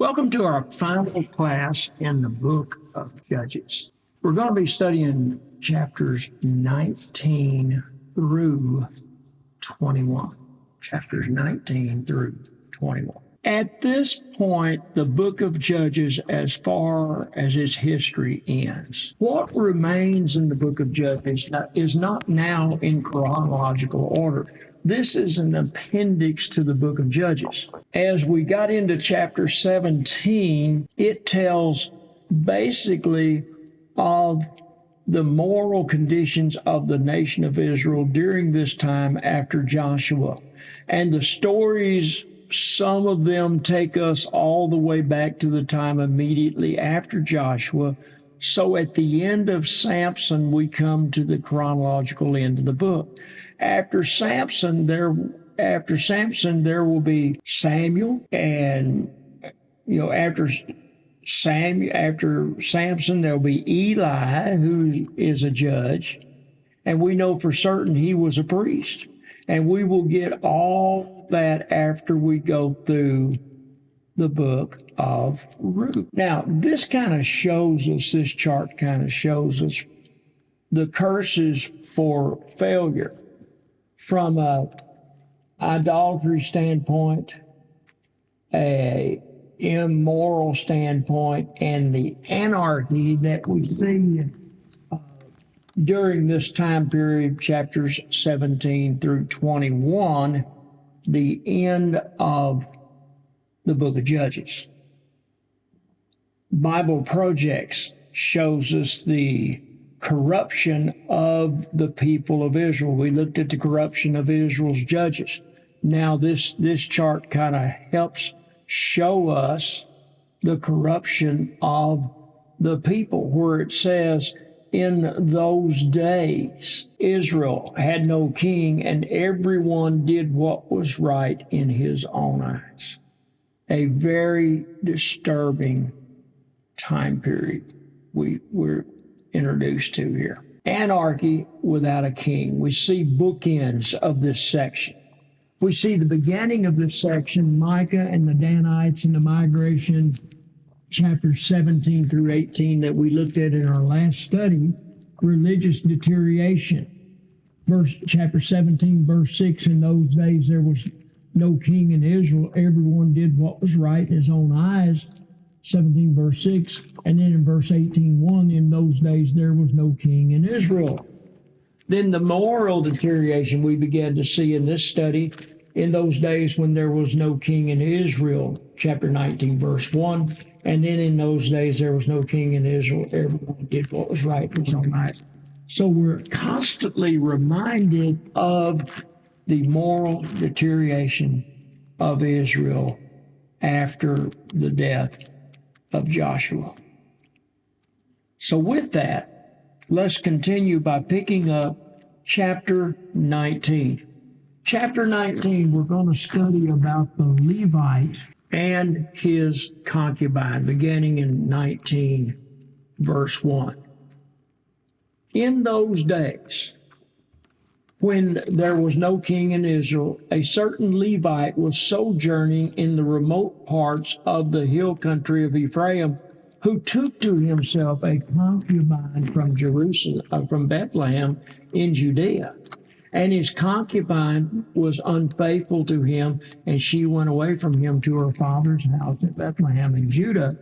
Welcome to our final class in the book of Judges. We're going to be studying chapters 19 through 21. Chapters 19 through 21. At this point, the book of Judges, as far as its history ends, what remains in the book of Judges is not now in chronological order. This is an appendix to the book of Judges. As we got into chapter 17, it tells basically of the moral conditions of the nation of Israel during this time after Joshua. And the stories, some of them take us all the way back to the time immediately after Joshua. So at the end of Samson, we come to the chronological end of the book. After Samson, there will be Samuel, and after Samson, there'll be Eli, who is a judge, and we know for certain he was a priest. And we will get all that after we go through the book of Ruth. Now, this chart kind of shows us the curses for failure from a idolatry standpoint, a immoral standpoint, and the anarchy that we see during this time period, chapters 17 through 21, the end of the book of Judges. Bible Projects shows us the corruption of the people of Israel. We looked at the corruption of Israel's judges. Now this chart kind of helps show us the corruption of the people, where it says, in those days, Israel had no king, and everyone did what was right in his own eyes. A very disturbing time period we're introduced to here. Anarchy without a king. We see bookends of this section. We see the beginning of this section, Micah and the Danites and the migration, chapters 17 through 18 that we looked at in our last study, religious deterioration. Chapter 17, verse 6, in those days there was no king in Israel. Everyone did what was right in his own eyes. 17, verse 6. And then in verse 18:1, in those days there was no king in Israel. Then the moral deterioration we began to see in this study, in those days when there was no king in Israel, chapter 19, verse 1. And then in those days there was no king in Israel. Everyone did what was right in his own eyes. So we're constantly reminded of the moral deterioration of Israel after the death of Joshua. So with that, let's continue by picking up chapter 19. Chapter 19, we're going to study about the Levite and his concubine, beginning in 19, verse 1. In those days, when there was no king in Israel, a certain Levite was sojourning in the remote parts of the hill country of Ephraim, who took to himself a concubine from Bethlehem in Judea. And his concubine was unfaithful to him, and she went away from him to her father's house at Bethlehem in Judah,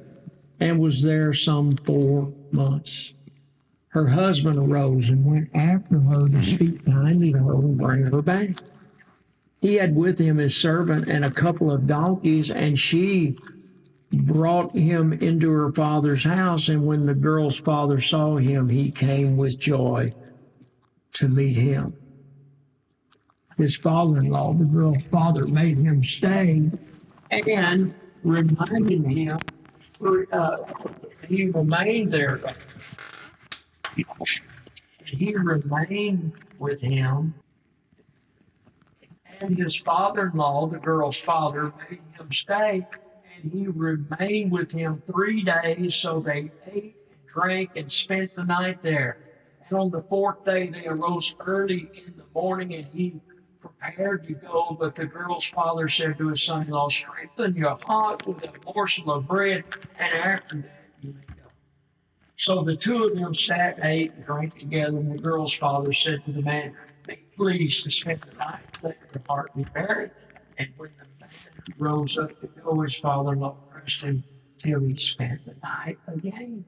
and was there some 4 months. Her husband arose and went after her to speak kindly to her and bring her back. He had with him his servant and a couple of donkeys, and she brought him into her father's house. And when the girl's father saw him, he came with joy to meet him. His father-in-law, the girl's father, made him stay and reminded him, he remained there. He remained with him, and his father-in-law, the girl's father, made him stay, and he remained with him 3 days. So they ate and drank and spent the night there. And on the 4th day they arose early in the morning, and he prepared to go, but the girl's father said to his son-in-law, strengthen your heart with a morsel of bread, and after that you may go. So the two of them sat, ate, and drank together, and the girl's father said to the man, be pleased to spend the night, let your heart be merry. And when the man rose up to go, his father-in-law pressed him till he spent the night again.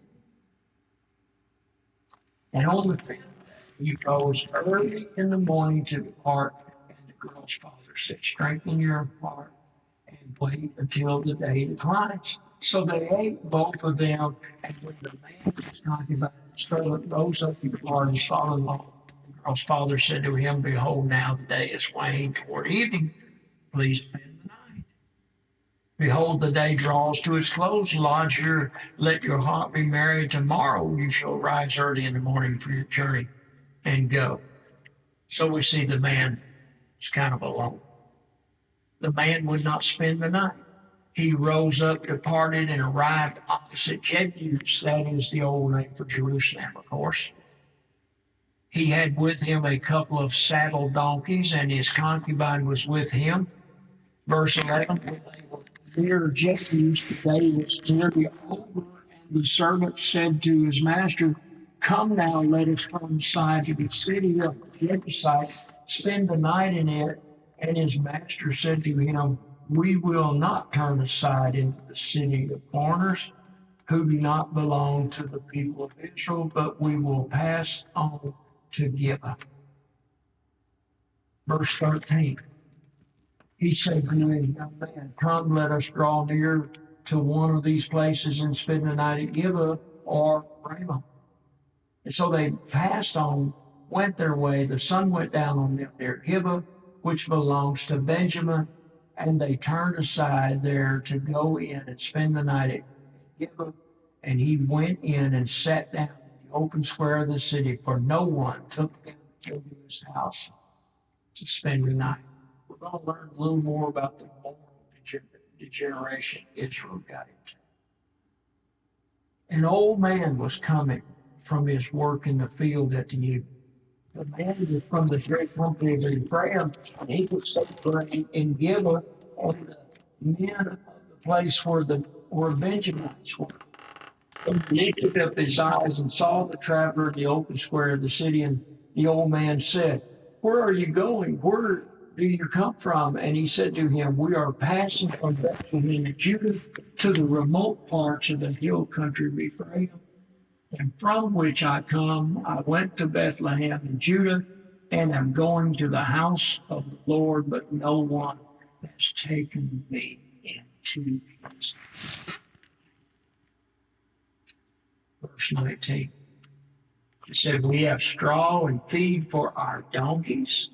And on the fifth day he rose early in the morning to depart, and the girl's father said, strengthen your heart and wait until the day declines. So they ate, both of them, and when the man was talking about his servant rose up to depart, his father-in-law, the girl's father said to him, behold, now the day is waned toward evening. Please spend the night. Behold, the day draws to its close. Lodge here, let your heart be merry. Tomorrow you shall rise early in the morning for your journey and go. So we see the man is kind of alone. The man would not spend the night. He rose up, departed, and arrived opposite Hughes. That is the old name for Jerusalem, of course. He had with him a couple of saddled donkeys, and his concubine was with him. Verse 11, when they were near Hughes, the day was nearly over, and the servant said to his master, come now, let us come aside to the city of the Jebusites, spend the night in it. And his master said to him, we will not turn aside into the city of foreigners who do not belong to the people of Israel, but we will pass on to Gibeah. Verse 13. He said to him, young man, come, let us draw near to one of these places and spend the night at Gibeah or Ramah. And so they passed on, went their way. The sun went down on them near Gibeah, which belongs to Benjamin, and they turned aside there to go in and spend the night at Gibeah. And he went in and sat down in the open square of the city, for no one took him into his house to spend the night. We're going to learn a little more about the moral degeneration Israel got into. An old man was coming from his work in the field at the evening. The man was from the great company of Ephraim, and he was celebrating in Gibeah, and the men of the place where Benjamites were. And he lifted up his eyes and saw the traveler in the open square of the city, and the old man said, where are you going? Where do you come from? And he said to him, we are passing from Bethlehem in Judah to the remote parts of the hill country of Ephraim, and from which I come. I went to Bethlehem in Judah, and am going to the house of the Lord, but no one has taken me into his house. Verse 19. It said, we have straw and feed for our donkeys,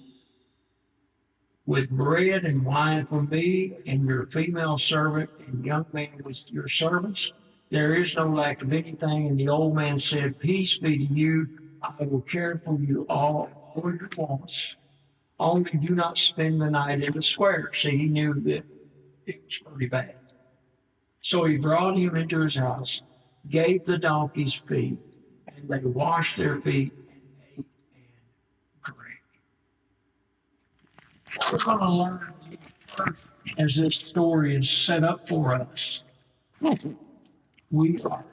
with bread and wine for me, and your female servant and young man with your servants. There is no lack of anything. And the old man said, peace be to you. I will care for you all your wants. Only do not spend the night in the square. See, he knew that it was pretty bad. So he brought him into his house, gave the donkeys feed, and they washed their feet and ate and drank. We're going to learn first, as this story is set up for us, we are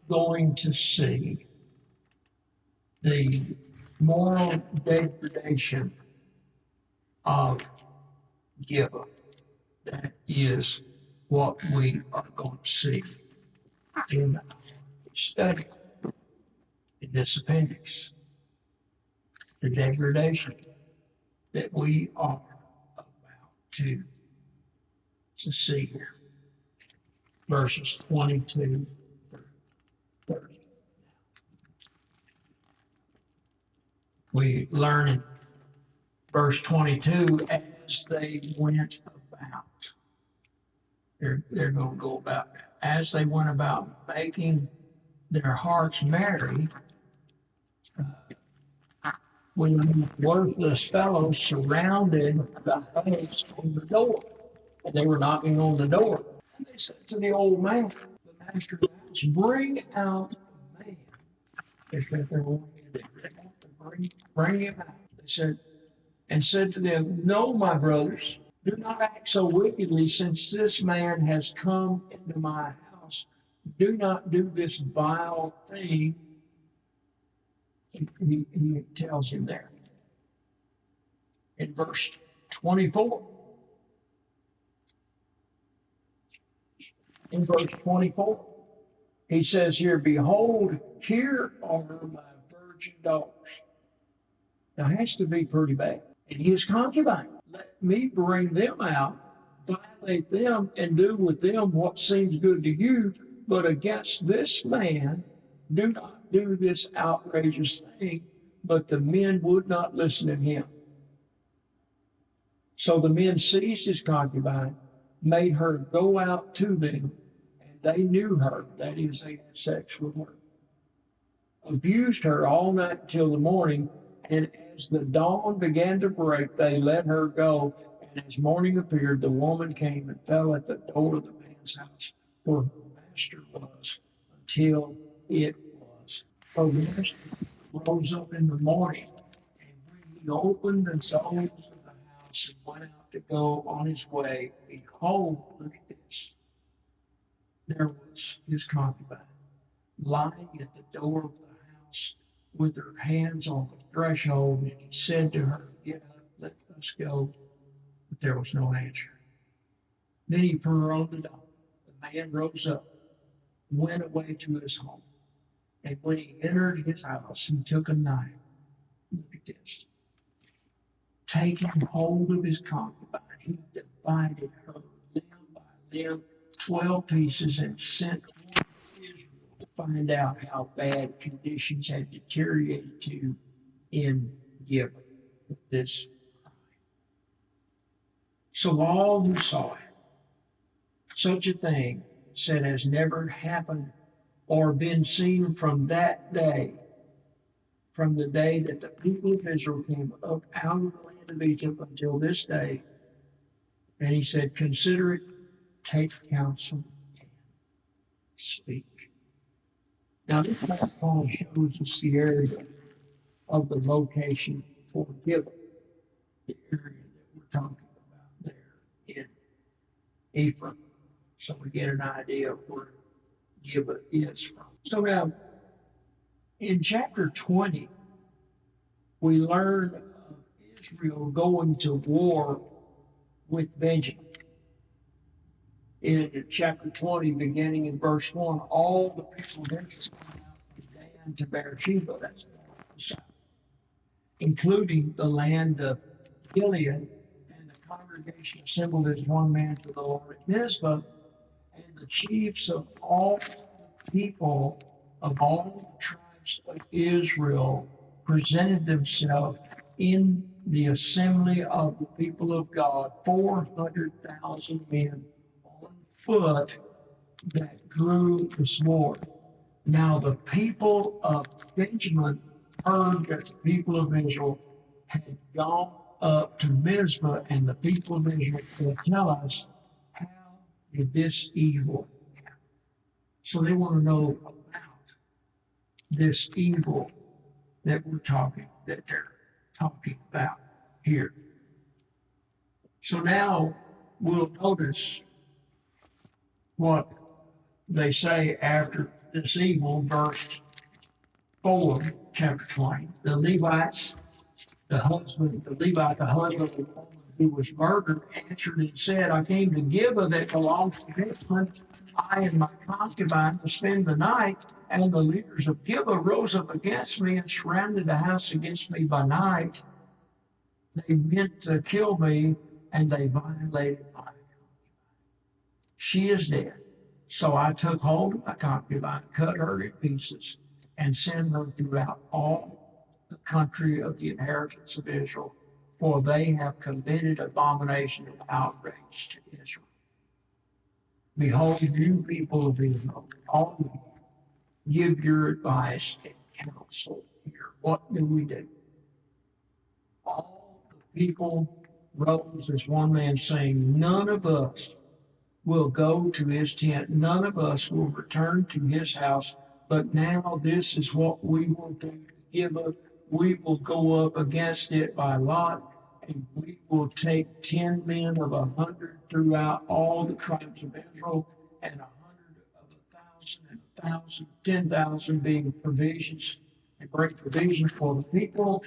going to see the moral degradation of Gibeah. That is what we are going to see in our study in this appendix. The degradation that we are about to see here. Verses 22 through 30. We learn in verse 22, as they went about. They're going to go about. As they went about making their hearts merry, when the worthless fellows surrounded the house on the door, and they were knocking on the door. And they said to the old man, the master of the house, bring out the man. They said they were bring him out. They said, and said to them, No, my brothers, do not act so wickedly, since this man has come into my house. Do not do this vile thing. He tells him there in verse 24. In verse 24, he says here, Behold, here are my virgin daughters. Now, it has to be pretty bad. And his concubine, let me bring them out, violate them, and do with them what seems good to you. But against this man, do not do this outrageous thing. But the men would not listen to him. So the men seized his concubine, made her go out to them, and they knew her, that is, they had sex with her, abused her all night until the morning, and as the dawn began to break, they let her go, and as morning appeared, the woman came and fell at the door of the man's house where her master was until it was. So the master rose up in the morning, and when he opened the doors of the house and went out to go on his way, behold, look at this. There was his concubine lying at the door of the house with her hands on the threshold, and he said to her, Get up, let us go. But there was no answer. Then he put her on the door. The man rose up, went away to his home, and when he entered his house, he took a knife. Look at this. Taking hold of his concubine, he divided her limb by limb, 12 pieces, and sent one to Israel to find out how bad conditions had deteriorated to in Gibeon with this crime. So all who saw it, such a thing said has never happened or been seen from that day, from the day that the people of Israel came up out of the land of Egypt until this day. And he said, Consider it, take counsel, and speak. Now, this map Paul shows us the area of the location for Gibeon, the area that we're talking about there in Ephraim. So we get an idea of where Gibeon is from. So now, in chapter 20, we learn of Israel going to war with Benjamin. In chapter 20, beginning in verse 1, all the people of Israel went out from Dan to Beersheba, that's the south, including the land of Gilead, and the congregation assembled as one man to the Lord at Mizpah, and the chiefs of all the people of all the tribes of Israel presented themselves in the assembly of the people of God, 400,000 men on foot that drew the sword. Now the people of Benjamin heard that the people of Israel had gone up to Mizpah, and the people of Israel will tell us, how did this evil happen? So they want to know about this evil that they're talking about here. So now we'll notice what they say after this evil, verse 4, chapter 20. The Levite, the husband of the woman who was murdered, answered and said, I came to Gibeah that belongs to Benjamin, I and my concubine, to spend the night. And the leaders of Gibeah rose up against me and surrounded the house against me by night. They meant to kill me, and they violated my concubine. She is dead. So I took hold of my concubine, cut her in pieces, and sent her throughout all the country of the inheritance of Israel, for they have committed abomination and outrage to Israel. Behold, you people of Israel, all of you, give your advice and counsel here. What do we do? All the people rose as one man, saying, None of us will go to his tent, none of us will return to his house, but now this is what we will do. We will go up against it by lot, and we will take 10 men of 100 throughout all the tribes of Israel, and 100 of 1,000, and 1,000, 10,000 being provisions, and bring provisions for the people,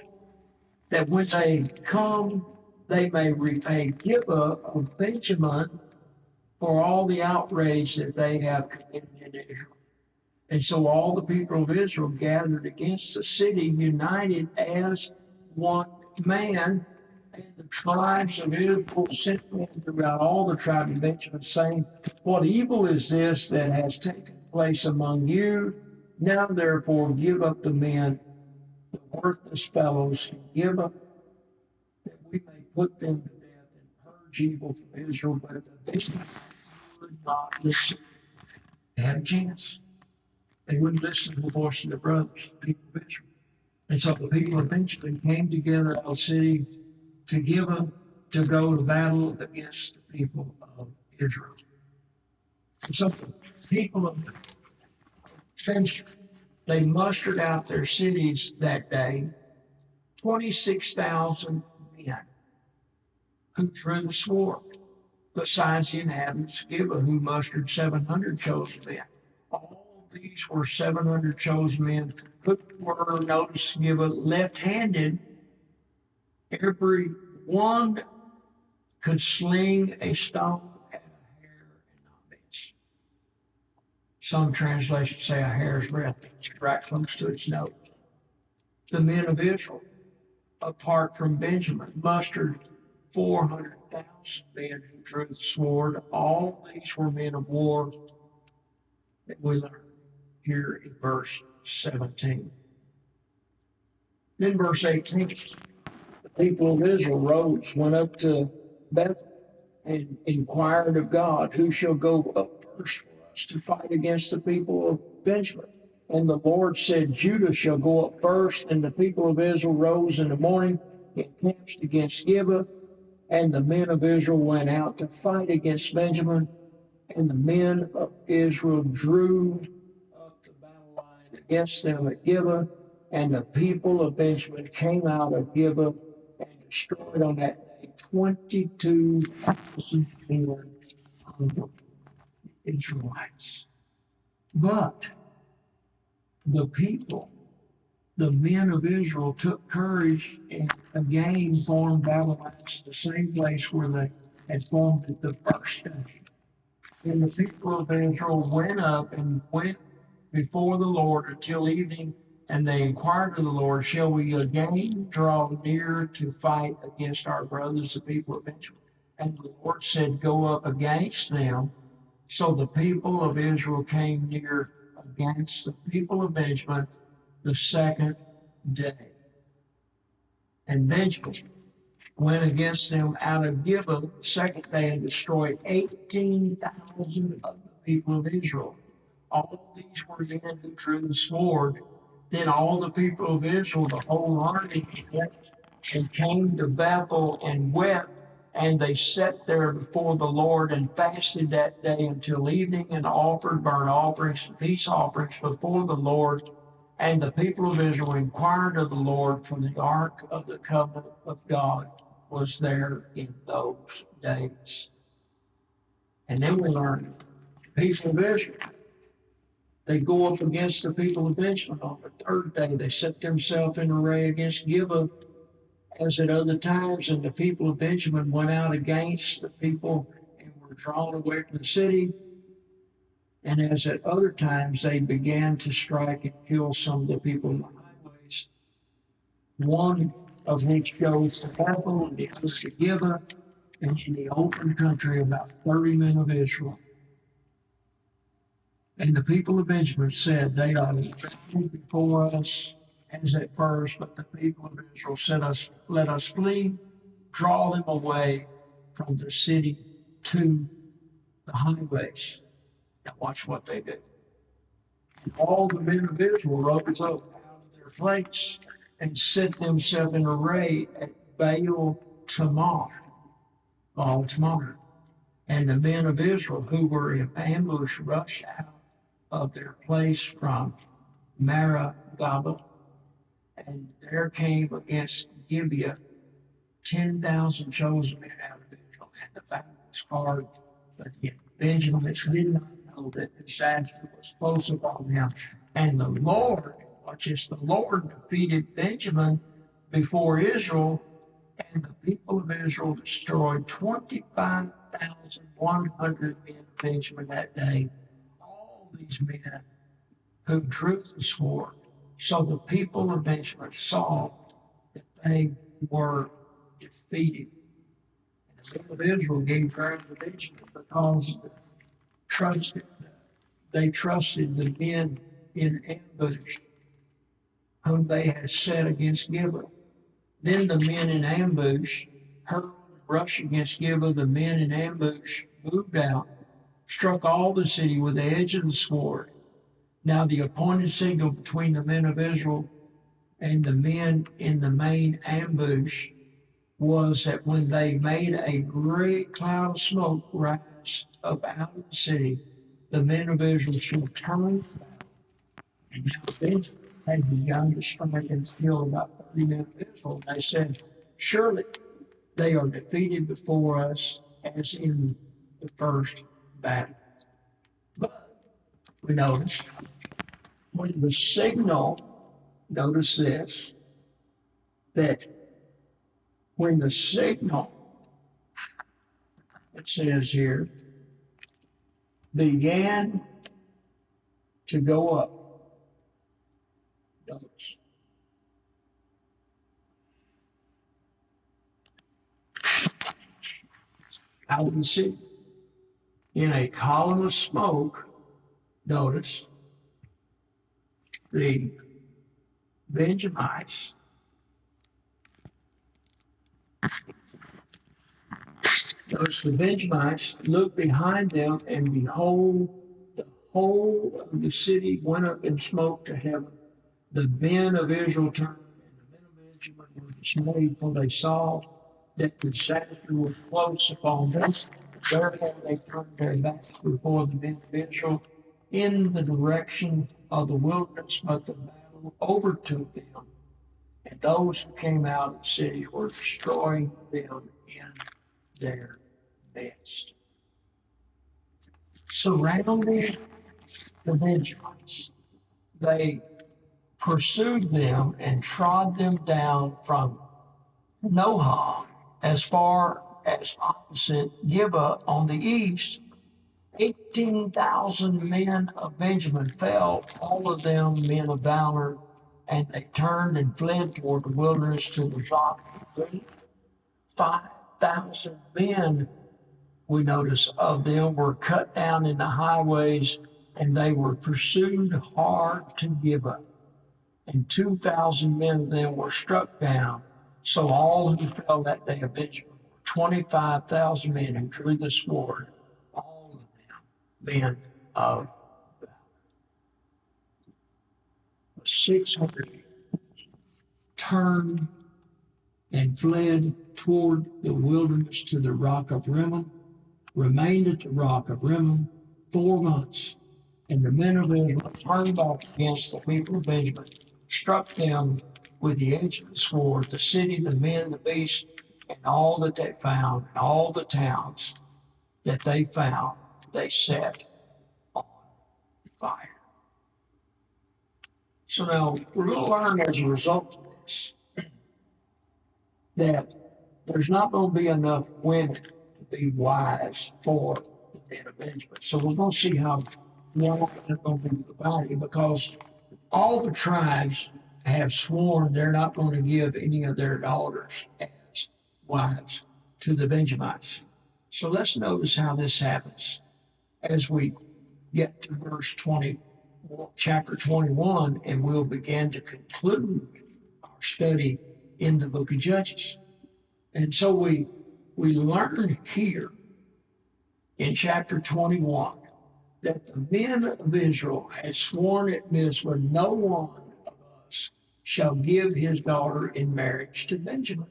that when they come, they may repay Gibeah of Benjamin for all the outrage that they have committed in Israel. And so all the people of Israel gathered against the city, united as one man. And the tribes of Israel sent men throughout all the tribes of Benjamin, saying, "What evil is this that has taken place among you? Now therefore give up the men, the worthless fellows, and give up, that we may put them to death and purge evil from Israel." But the Benjaminites would not listen. They had a chance. They wouldn't listen to the voice of their brothers, the people of Israel. And so the people of Benjamin came together out of the city to Gibeah to go to battle against the people of Israel. And so the people of Benjamin, they mustered out their cities that day, 26,000 men who drew the sword, besides the inhabitants of Gibeah, who mustered 700 chosen men. All these were 700 chosen men who were, notice, Gibeah, left-handed. Every one could sling a stone at a hair and not miss. Some translations say a hair's breadth, right close to its nose. The men of Israel, apart from Benjamin, mustered 400,000 men who drew the sword. All these were men of war that we learn here in verse 17. Then verse 18. The people of Israel rose, went up to Bethel, and inquired of God, "Who shall go up first for us to fight against the people of Benjamin?" And the Lord said, "Judah shall go up first." And the people of Israel rose in the morning, encamped against Gibeah, and the men of Israel went out to fight against Benjamin. And the men of Israel drew up the battle line against them at Gibeah, and the people of Benjamin came out of Gibeah and destroyed on that day 22,000 men of the Israelites. But the people, the men of Israel, took courage and again formed battle lines at the same place where they had formed it the first day. And the people of Israel went up and went before the Lord until evening, and they inquired of the Lord, "Shall we again draw near to fight against our brothers, the people of Benjamin?" And the Lord said, "Go up against them." So the people of Israel came near against the people of Benjamin the second day. And Benjamin went against them out of Gibeah the second day and destroyed 18,000 of the people of Israel. All these were men who drew the sword. Then all the people of Israel, the whole army, went and came to Bethel and wept, and they sat there before the Lord and fasted that day until evening and offered burnt offerings and peace offerings before the Lord. And the people of Israel inquired of the Lord, for the ark of the covenant of God was there in those days. And then we learn the people of Israel, they go up against the people of Benjamin on the third day. They set themselves in array against Gibeah as at other times, and the people of Benjamin went out against the people and were drawn away from the city. And as at other times, they began to strike and kill some of the people in the highways, one of which goes to Bethel and the other to Gibeah, and in the open country about 30 men of Israel. And the people of Benjamin said, "They are before us as at first," but the people of Israel said, "Let us flee, draw them away from the city to the highways." Now watch what they did. And all the men of Israel rose up out of their place and set themselves in array at Baal Tamar. And the men of Israel who were in ambush rushed out of their place from Maragaba, and there came against Gibeah 10,000 chosen men out of Israel, and the battle was hard. But yet Benjaminites did not know that disaster was close upon them. And the Lord, watch this, the Lord defeated Benjamin before Israel, and the people of Israel destroyed 25,100 men of Benjamin that day. All these men who drew the sword. So the people of Benjamin saw that they were defeated. And the people of Israel gave ground to Benjamin because they trusted the men in ambush whom they had set against Gibeah. Then the men in ambush hurled and rushed against Gibeah. The men in ambush moved out, struck all the city with the edge of the sword. Now the appointed signal between the men of Israel and the men in the main ambush was that when they made a great cloud of smoke rise up out of the city, the men of Israel should turn back. And now Benjamin had begun to strike and kill about 30 men of Israel. They said, surely they are defeated before us as in the first battle. But we notice when the signal, notice this, that when the signal, it says here, began to go up, notice, out of the city, in a column of smoke, notice, the Benjamites looked behind them, and behold, the whole of the city went up in smoke to heaven. The men of Israel turned, and the men of Benjamin were dismayed, for they saw that the disaster was close upon them. Therefore they turned their backs before the men of Israel in the direction of the wilderness, but the battle overtook them, and those who came out of the city were destroying them in their midst. Surrounding the Benjamites, they pursued them and trod them down from Noha as far as opposite Gibeah on the east. 18,000 men of Benjamin fell, all of them men of valor, and they turned and fled toward the wilderness to the rock. 5,000 men, we notice, of them were cut down in the highways, and they were pursued hard to Gibeah. And 2,000 men of them were struck down. So all who fell that day of Benjamin were 25,000 men who drew the sword, all of them men of valor. 600 turned and fled toward the wilderness to the rock of Rimmon, remained at the rock of Rimmon 4 months. And the men of Israel turned back against the people of Benjamin, struck them with the edge of the sword, the city, the men, the beasts, and all that they found, and all the towns that they found, they set on fire. So now we're going to learn as a result of this that there's not going to be enough women to be wise for the men of Benjamin. So we're going to see how wrong they're going to be with the body, because all the tribes have sworn they're not going to give any of their daughters as wives to the Benjamites. So let's notice how this happens as we get to verse 20, chapter 21, and we'll begin to conclude our study in the book of Judges. And so we learn here in chapter 21 that the men of Israel had sworn at Mizpah, no one of us shall give his daughter in marriage to Benjamin.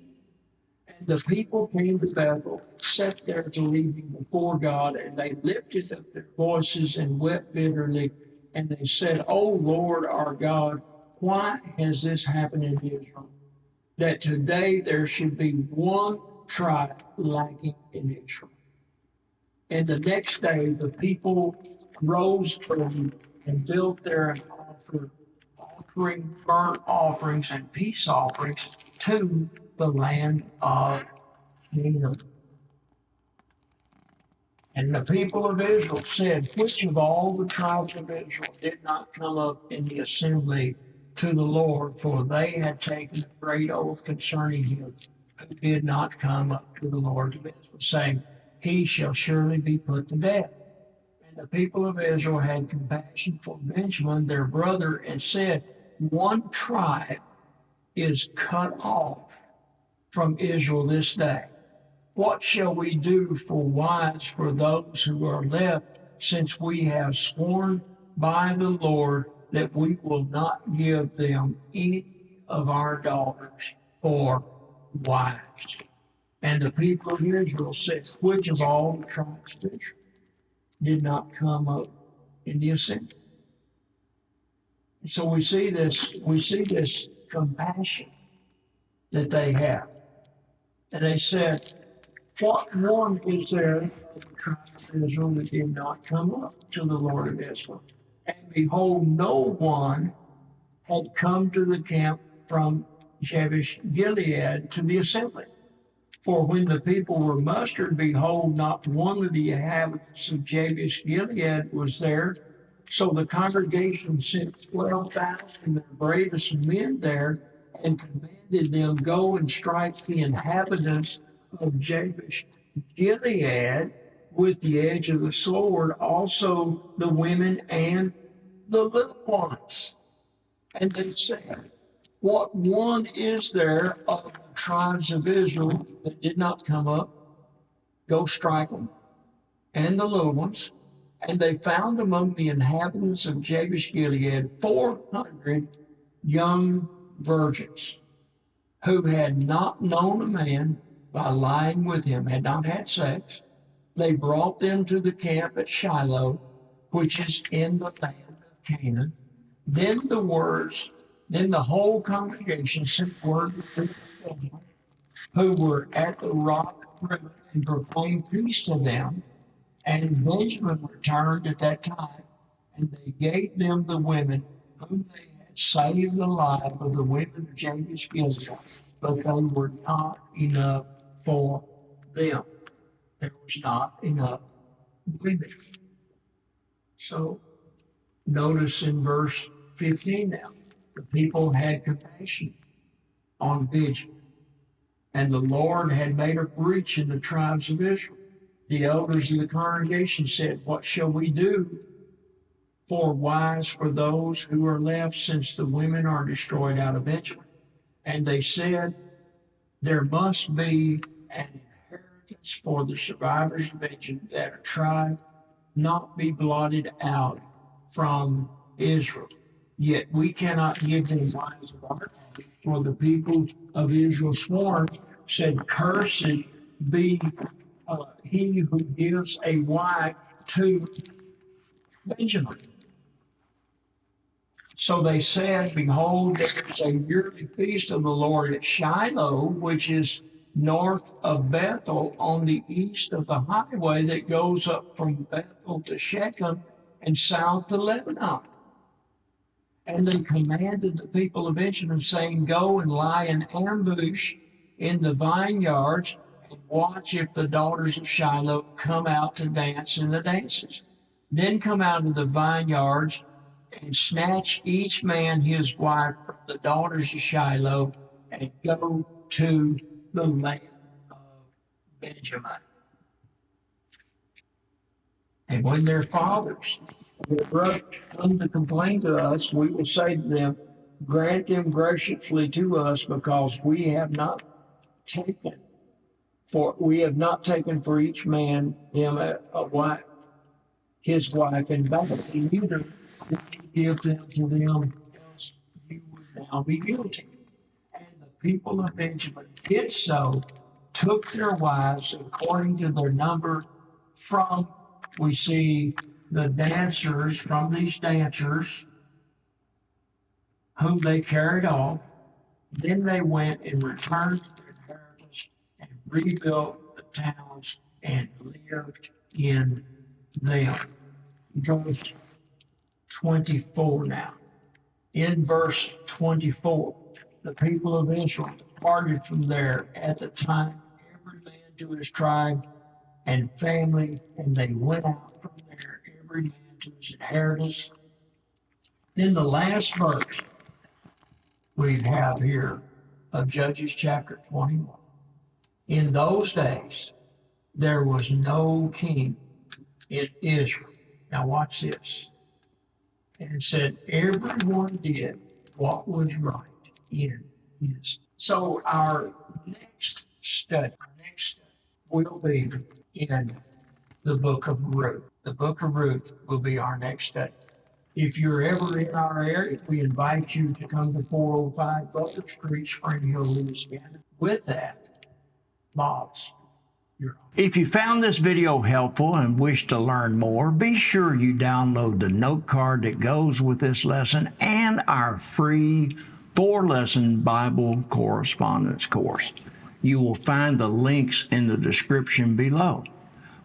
And the people came to Bethel, sat there to leaving before God, and they lifted up their voices and wept bitterly. And they said, O Lord our God, why has this happened in Israel? that today there should be one tribe lacking in Israel. And the next day, the people rose early and built there and offering burnt offerings and peace offerings to the land of Canaan. And the people of Israel said, which of all the tribes of Israel did not come up in the assembly to the Lord? For they had taken a great oath concerning him who did not come up to the Lord of Israel, saying, he shall surely be put to death. And the people of Israel had compassion for Benjamin, their brother, and said, one tribe is cut off from Israel this day. What shall we do for wives for those who are left, since we have sworn by the Lord that we will not give them any of our daughters for wives? And the people of Israel said, which of all the tribes of Israel did not come up in the assembly? So we see this compassion that they have. And they said, what one is there of the tribe of Israel that did not come up to the Lord of Israel? And behold, no one had come to the camp from Jabesh Gilead to the assembly. For when the people were mustered, behold, not one of the inhabitants of Jabesh Gilead was there. So the congregation sent 12,000 of their bravest men there and commanded them, go and strike the inhabitants of Jabesh Gilead with the edge of the sword, also the women and the little ones. And they said, what one is there of the tribes of Israel that did not come up? Go strike them, and the little ones. And they found among the inhabitants of Jabesh Gilead 400 young virgins who had not known a man by lying with him, had not had sex. They brought them to the camp at Shiloh, which is in the land of Canaan. Then the whole congregation sent word to the children who were at the rock river and proclaimed peace to them. And Benjamin returned at that time, and they gave them the women whom they had saved alive of the women of Jabesh Gilead, but they were not enough for them. There was not enough women. So notice in verse 15 now, the people had compassion on Benjamin, and the Lord had made a breach in the tribes of Israel. The elders of the congregation said, what shall we do for wives for those who are left, since the women are destroyed out of Benjamin? And they said, there must be an inheritance for the survivors of Benjamin, that a tribe not be blotted out from Israel. Yet we cannot give them wives of our daughters, for the people of Israel sworn, said, cursed be he who gives a wife to Benjamin. So they said, behold, there is a yearly feast of the Lord at Shiloh, which is north of Bethel, on the east of the highway that goes up from Bethel to Shechem and south to Lebanon. And they commanded the people of Benjamin, saying, go and lie in ambush in the vineyards, and watch if the daughters of Shiloh come out to dance in the dances. Then come out of the vineyards and snatch each man his wife from the daughters of Shiloh, and go to the land of Benjamin. And when their fathers, their brothers, come to complain to us, we will say to them, grant them graciously to us, because we have not taken for each man him a wife, his wife in battle. Neither did we give them to them, else you would now be guilty. And the people of Benjamin did so, took their wives according to their number from, we see the dancers, from these dancers whom they carried off, Then they went and returned to their inheritance and rebuilt the towns and lived in them. Verse 24 now. In verse 24, the people of Israel departed from there at the time, every man to his tribe and family, and they went out from there, every man to his inheritance. Then the last verse we have here of Judges chapter 21. In those days, there was no king in Israel. Now watch this. And it said, everyone did what was right in his. So our next study will be in the book of Ruth. The book of Ruth will be our next study. If you're ever in our area, we invite you to come to 405 Butler Street, Spring Hill, Louisiana. With that, Bob's. If you found this video helpful and wish to learn more, be sure you download the note card that goes with this lesson and our free 4-lesson Bible correspondence course. You will find the links in the description below.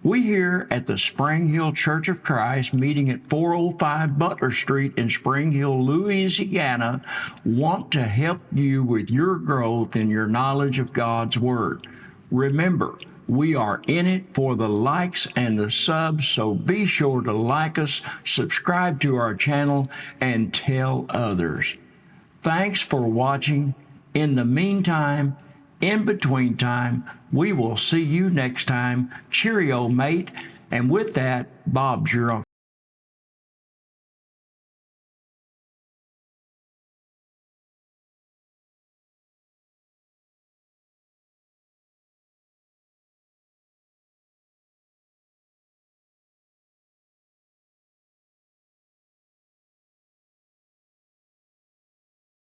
We here at the Spring Hill Church of Christ, meeting at 405 Butler Street in Spring Hill, Louisiana, want to help you with your growth in your knowledge of God's Word. Remember, we are in it for the likes and the subs, so be sure to like us, subscribe to our channel, and tell others. Thanks for watching. In the meantime, in between time, we will see you next time. Cheerio, mate. And with that, Bob's your uncle.